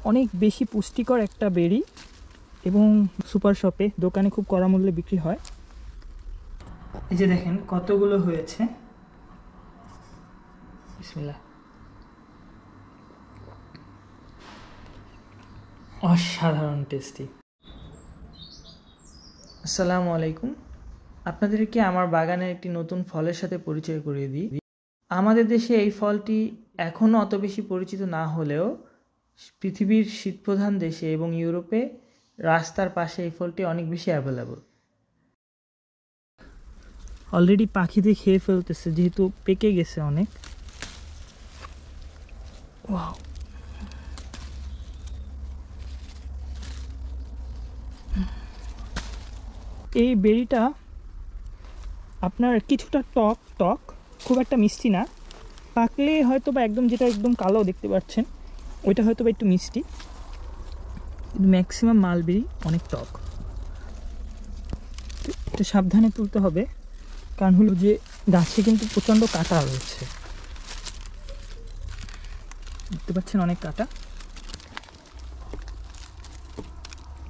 অনেক বেশি পুষ্টিকর একটা বেরি এবং সুপার শপে দোকানে খুব কড়া মূল্যে বিক্রি হয়। এই যে দেখেন কতগুলো হয়েছে। বিসমিল্লাহ। অসাধারণ টেস্টি। আসসালামু আলাইকুম। আপনাদেরকে আমার বাগানের একটি নতুন ফলের সাথে পরিচয় করিয়ে দিই। আমাদের দেশে এই ফলটি এখনও অত বেশি পরিচিত না হলেও পৃথিবীর শীতপ্রধান দেশে এবং ইউরোপে রাস্তার পাশে এই ফলটি অনেক বেশি অ্যাভেলেবল। অলরেডি পাখিতে খেয়ে ফেলতেছে যেহেতু পেকে গেছে অনেক। ওয়াও, এই বেরিটা আপনার কিছুটা টক টক, খুব একটা মিষ্টি না। পাকলে হয়তো বা একদম যেটা একদম কালো দেখতে পাচ্ছেন ওইটা হয়তো বা একটু মিষ্টি, কিন্তু ম্যাক্সিমাম মালবেরি অনেক টক। একটু সাবধানে তুলতে হবে, কারণ হলো যে গাছে কিন্তু প্রচণ্ড কাঁটা রয়েছে, দেখতে পাচ্ছেন অনেক কাঁটা।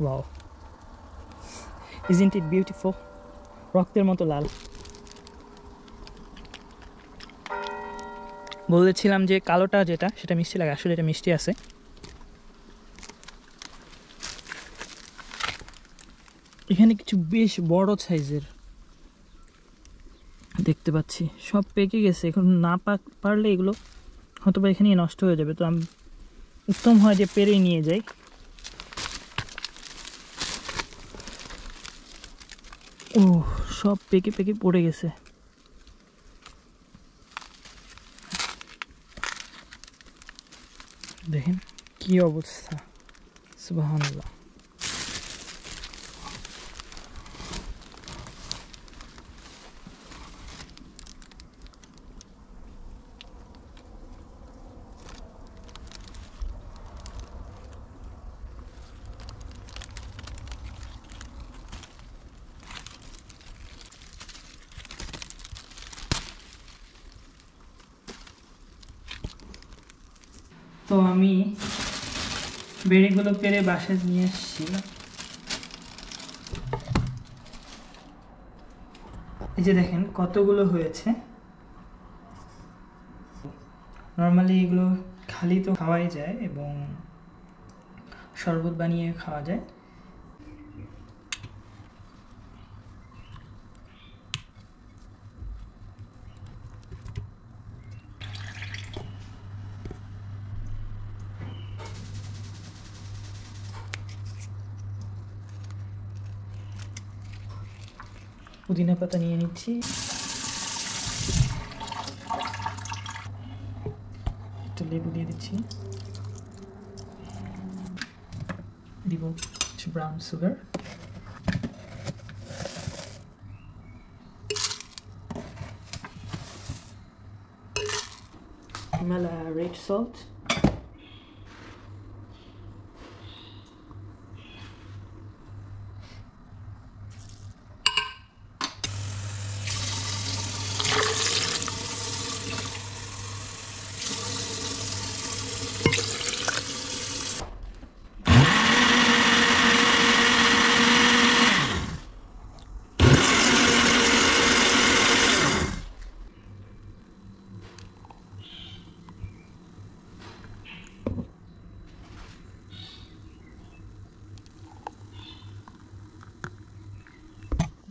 Wow, isn't it beautiful? রক্তের মতো লাল। বলেছিলাম যে কালোটা যেটা সেটা মিষ্টি লাগে, আসলে এটা মিষ্টি আছে। এখানে কিছু বেশ বড় সাইজের দেখতে পাচ্ছি, সব পেকে গেছে। এখন না পারলে এগুলো হয়তো বা এখানেই নষ্ট হয়ে যাবে, তো আমি উত্তম হয় যে পেরে নিয়ে যাই। ও, সব পেকে পেকে পড়ে গেছে। দেখেন কি অবস্থা, সুবহানাল্লাহ। তো আমি বেরিগুলো পেরে বাসায় নিয়ে এসেছি। এই যে দেখেন কতগুলো হয়েছে। নর্মালি এগুলো খালি তো খাওয়াই যায় এবং শরবত বানিয়ে খাওয়া যায়। পুদিনা পাতা নিয়ে নিচ্ছি, একটু লেবু দিয়ে দিচ্ছি, দিব কিছু brown sugar, Himalaya red salt,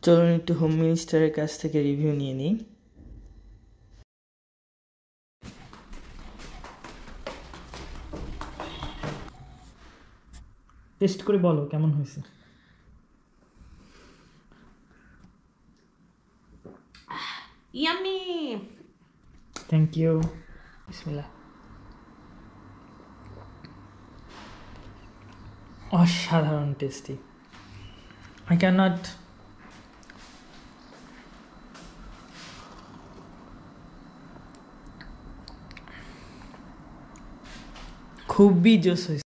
চলুন একটু হোম মিনিস্টারের কাছ থেকে রিভিউ নিয়ে নিই। টেস্ট করে বলো কেমন হয়েছে। Yummy, thank you. বিসমিল্লাহ। অসাধারণ টেস্টি। I cannot খুবই জোস হয়েছে।